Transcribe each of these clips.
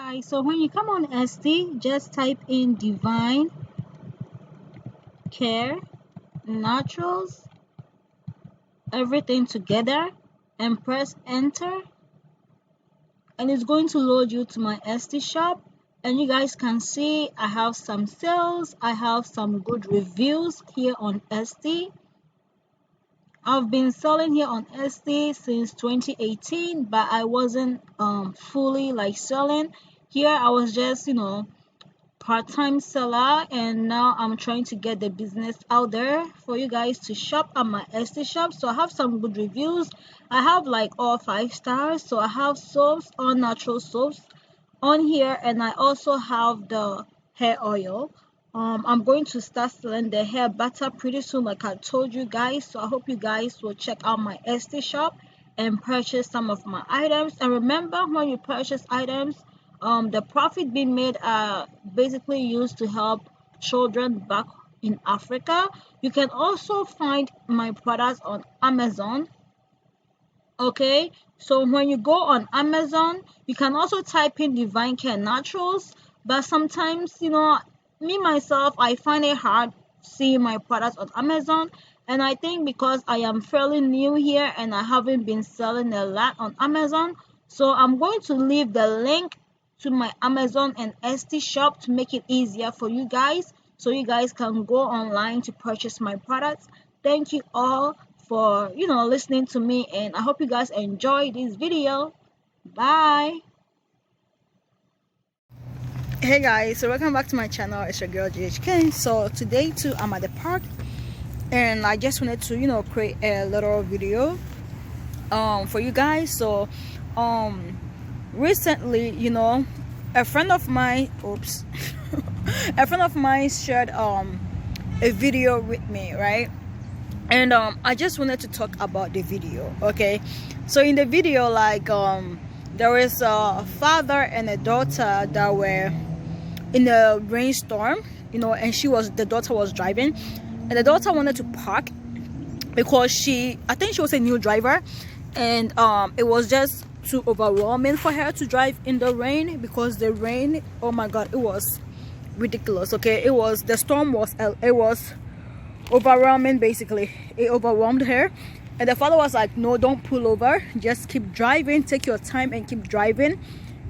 Guys, so when you come on Etsy, just type in Divine Care Naturals, everything together, and press enter, and it's going to load you to my Etsy shop. And you guys can see I have some sales, I have some good reviews here on Etsy. I've been selling here on Etsy since 2018, but I wasn't fully like selling here. I was just part-time seller, and now I'm trying to get the business out there for you guys to shop at my Etsy shop. So I have some good reviews. I have like all 5 stars. So I have soaps, all natural soaps on here, and I also have the hair oil. I'm going to start selling the hair butter pretty soon, like I told you guys. So I hope you guys will check out my Etsy shop and purchase some of my items. And remember, when you purchase items, the profit being made are basically used to help children back in Africa. You can also find my products on Amazon. Okay, so when you go on Amazon, you can also type in Divine Care Naturals, but sometimes me myself, I find it hard seeing my products on Amazon. And I think because I am fairly new here and I haven't been selling a lot on Amazon, so I'm going to leave the link to my Amazon and Etsy shop to make it easier for you guys, so you guys can go online to purchase my products. Thank you all for listening to me, and I hope you guys enjoy this video. Bye. Hey guys, so welcome back to my channel. It's your girl GHK. So today too, I'm at the park, and I just wanted to create a little video for you guys. So recently, a friend of mine a friend of mine shared a video with me, right? And I just wanted to talk about the video. Okay, so in the video, like there is a father and a daughter that were in a rainstorm, and the daughter was driving, and the daughter wanted to park because I think she was a new driver, and it was just too overwhelming for her to drive in the rain, because the rain, oh my god, it was ridiculous. Okay, the storm was overwhelming. Basically, it overwhelmed her, and the father was like, no, don't pull over, just keep driving, take your time and keep driving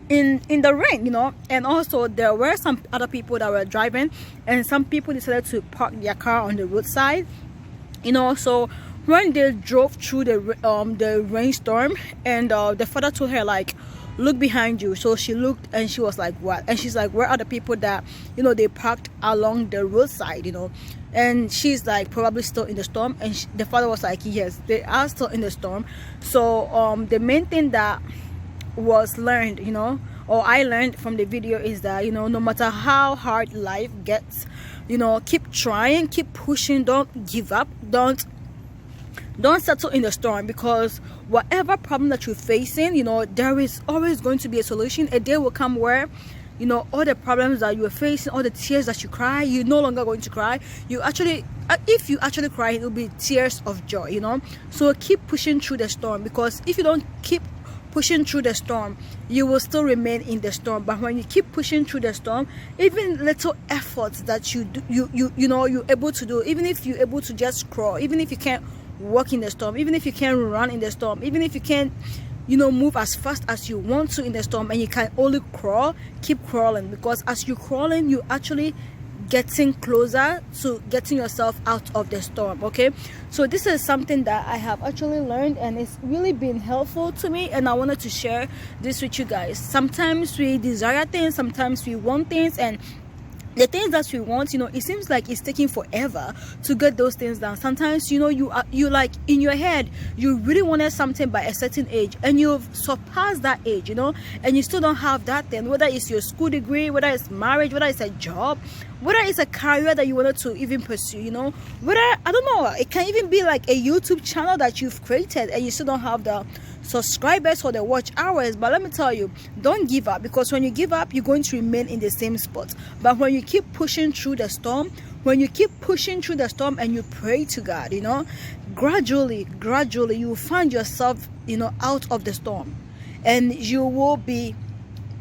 in the rain. And also there were some other people that were driving, and some people decided to park their car on the roadside. So when they drove through the rainstorm, and the father told her, like, look behind you. So she looked, and she was like, what? And she's like, where are the people that they parked along the roadside? And she's like, probably still in the storm. And the father was like, yes, they are still in the storm. So the main thing that was learned, or I learned from the video, is that no matter how hard life gets, keep trying, keep pushing, don't give up, don't settle in the storm, because whatever problem that you're facing, there is always going to be a solution. A day will come where all the problems that you are facing, all the tears that you cry, you're no longer going to cry. You actually, if you actually cry, it will be tears of joy. So keep pushing through the storm, because if you don't keep pushing through the storm, you will still remain in the storm. But when you keep pushing through the storm, even little efforts that you do, you're able to do, even if you're able to just crawl, even if you can't walk in the storm, even if you can't run in the storm, even if you can't move as fast as you want to in the storm, and you can only crawl, keep crawling, because as you're crawling, you're actually getting closer to getting yourself out of the storm. Okay, so this is something that I have actually learned, and it's really been helpful to me, and I wanted to share this with you guys. Sometimes we desire things, sometimes we want things, and the things that we want, it seems like it's taking forever to get those things done. Sometimes you like, in your head, you really wanted something by a certain age, and you've surpassed that age, and you still don't have that thing, whether it's your school degree, whether it's marriage, whether it's a job, whether it's a career that you wanted to even pursue, whether, I don't know, it can even be like a YouTube channel that you've created, and you still don't have the subscribers or the watch hours. But let me tell you, don't give up, because when you give up, you're going to remain in the same spot. But when you keep pushing through the storm, when you keep pushing through the storm and you pray to God, gradually you will find yourself out of the storm, and you will be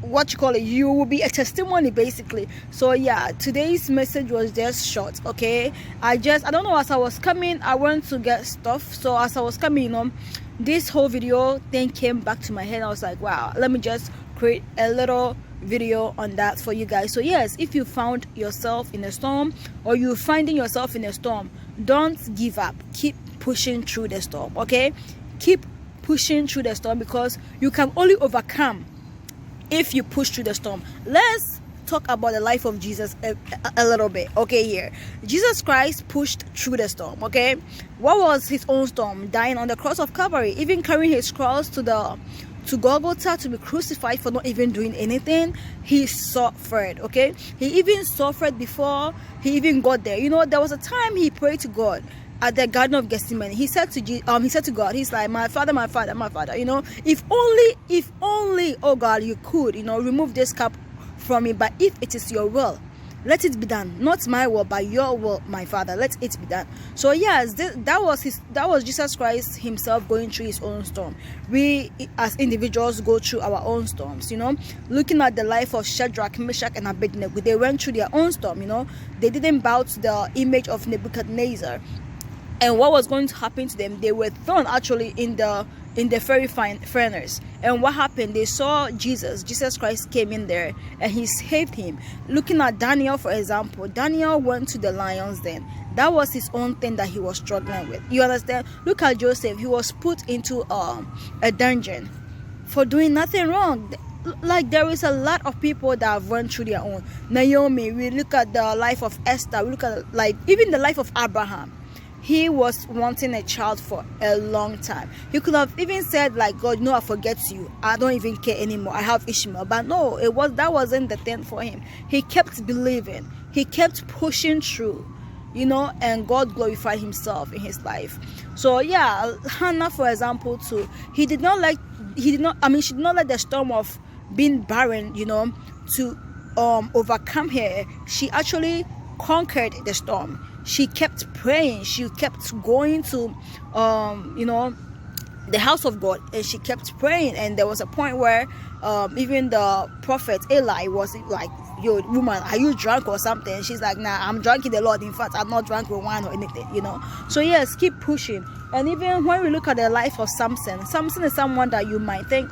what you call it, you will be a testimony basically. So yeah, today's message was just short. Okay, I don't know, as I was coming, I went to get stuff. So as I was coming, this whole video thing came back to my head. I was like, wow, let me just create a little video on that for you guys. So yes, if you found yourself in a storm, or you're finding yourself in a storm, don't give up. Keep pushing through the storm. Okay, keep pushing through the storm, because you can only overcome if you push through the storm. Let's talk about the life of Jesus a little bit. Okay, here Jesus Christ pushed through the storm. Okay, what was his own storm? Dying on the cross of Calvary, even carrying his cross to Golgotha to be crucified for not even doing anything. He suffered. Okay, he even suffered before he even got there. There was a time he prayed to God at the Garden of Gethsemane. He said to God, he's like, my father, if only, oh God, you could, remove this cup from me, but if it is your will, let it be done. Not my will, but your will, my Father, let it be done. So yes, that was Jesus Christ himself going through his own storm. We as individuals go through our own storms. Looking at the life of Shadrach, Meshach, and Abednego, they went through their own storm. They didn't bow to the image of Nebuchadnezzar. And what was going to happen to them? They were thrown actually in the very fine furnace. And what happened? They saw Jesus Christ came in there and he saved him. Looking at Daniel, for example, Daniel went to the lion's den. That was his own thing that he was struggling with. You understand? Look at Joseph. He was put into a dungeon for doing nothing wrong. Like, there is a lot of people that have run through their own. Naomi, we look at the life of Esther, we look at even the life of Abraham. He was wanting a child for a long time. He could have even said, like, God, no, I forget you. I don't even care anymore. I have Ishmael. But no, that wasn't the thing for him. He kept believing. He kept pushing through, and God glorified himself in his life. So yeah, Hannah, for example, too, she did not let the storm of being barren, to overcome her. She actually conquered the storm. She kept praying. She kept going to the house of God, and she kept praying. And there was a point where even the prophet Eli was like, yo, woman, are you drunk or something? And she's like, nah, I'm drunk in the Lord. In fact, I'm not drunk with wine or anything. So yes, keep pushing. And even when we look at the life of Samson is someone that you might think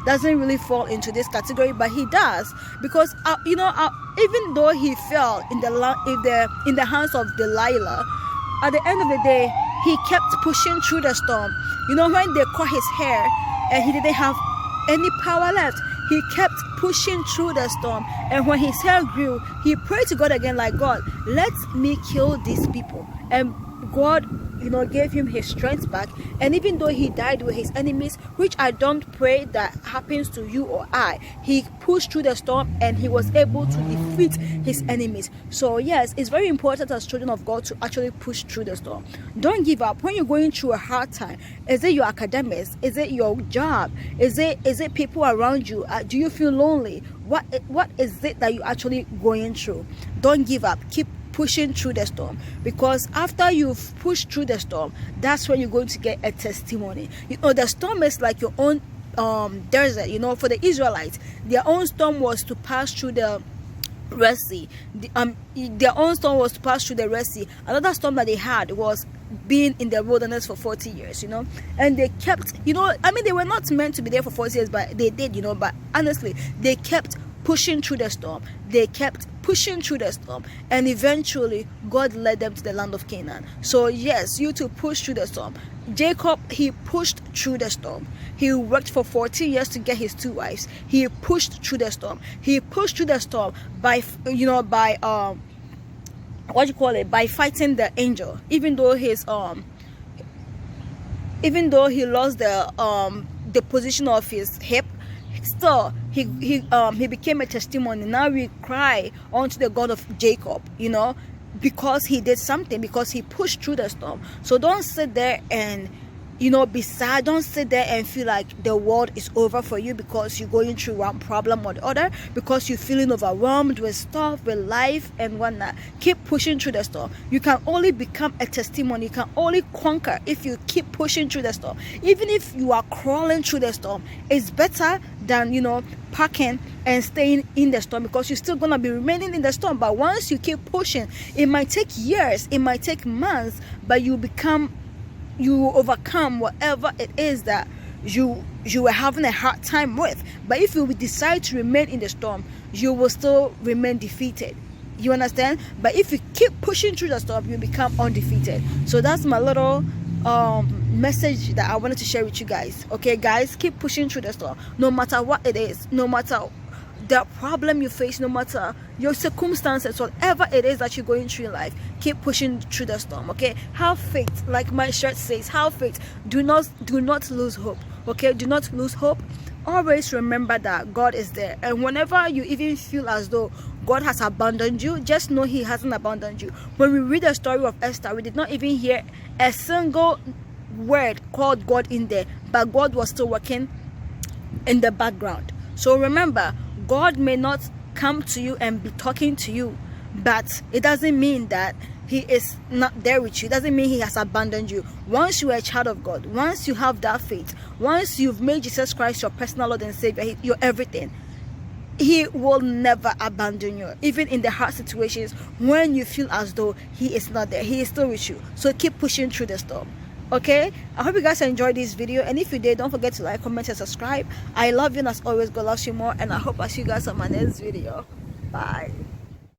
doesn't really fall into this category, but he does, because even though he fell in the hands of Delilah, at the end of the day he kept pushing through the storm. When they cut his hair and he didn't have any power left, he kept pushing through the storm. And when his hair grew, he prayed to God again, like, God, let me kill these people. And God gave him his strength back. And even though he died with his enemies, which I don't pray that happens to you or I, he pushed through the storm and he was able to defeat his enemies. So yes, it's very important as children of God to actually push through the storm. Don't give up when you're going through a hard time. Is it your academics? Is it your job? Is it people around you? Do you feel lonely? What is it that you're actually going through? Don't give up. Keep pushing through the storm, because after you've pushed through the storm, that's when you're going to get a testimony. The storm is like your own desert. For the Israelites, their own storm was to pass through the Red Sea. Their own storm was to pass through the Red Sea. Another storm that they had was being in the wilderness for 40 years, and they kept, they were not meant to be there for 40 years, but they did, but honestly, they kept pushing through the storm. They kept pushing through the storm, and eventually God led them to the land of Canaan. So yes, you to push through the storm. Jacob, he pushed through the storm. He worked for 14 years to get his 2 wives. He pushed through the storm. He pushed through the storm by by fighting the angel. Even though he lost the position of his hip, still he became a testimony. Now we cry unto the God of Jacob, because he did something, because he pushed through the storm. So don't sit there and be sad. Don't sit there and feel like the world is over for you because you're going through one problem or the other, because you're feeling overwhelmed with stuff, with life and whatnot. Keep pushing through the storm. You can only become a testimony. You can only conquer if you keep pushing through the storm. Even if you are crawling through the storm, it's better than, you know, parking and staying in the storm, because you're still gonna be remaining in the storm. But once you keep pushing, it might take years, it might take months, but you overcome whatever it is that you were having a hard time with. But if you decide to remain in the storm, you will still remain defeated. You understand? But if you keep pushing through the storm, you become undefeated. So that's my little message that I wanted to share with you guys. Okay, guys, keep pushing through the storm, no matter what it is, no matter the problem you face, no matter your circumstances, whatever it is that you're going through in life. Keep pushing through the storm. Okay, have faith, like my shirt says, have faith. Do not lose hope. Okay, do not lose hope. Always remember that God is there, and whenever you even feel as though God has abandoned you, just know He hasn't abandoned you. When we read the story of Esther, we did not even hear a single word called God in there, but God was still working in the background. So remember, God may not come to you and be talking to you, but it doesn't mean that He is not there with you. It doesn't mean He has abandoned you. Once you are a child of God, once you have that faith, once you've made Jesus Christ your personal Lord and Savior, your everything, He will never abandon you. Even in the hard situations, when you feel as though He is not there, He is still with you. So keep pushing through the storm. Okay, I hope you guys enjoyed this video, and if you did, don't forget to like, comment, and subscribe. I love you, and as always, God loves you more, and I hope I see you guys on my next video. Bye.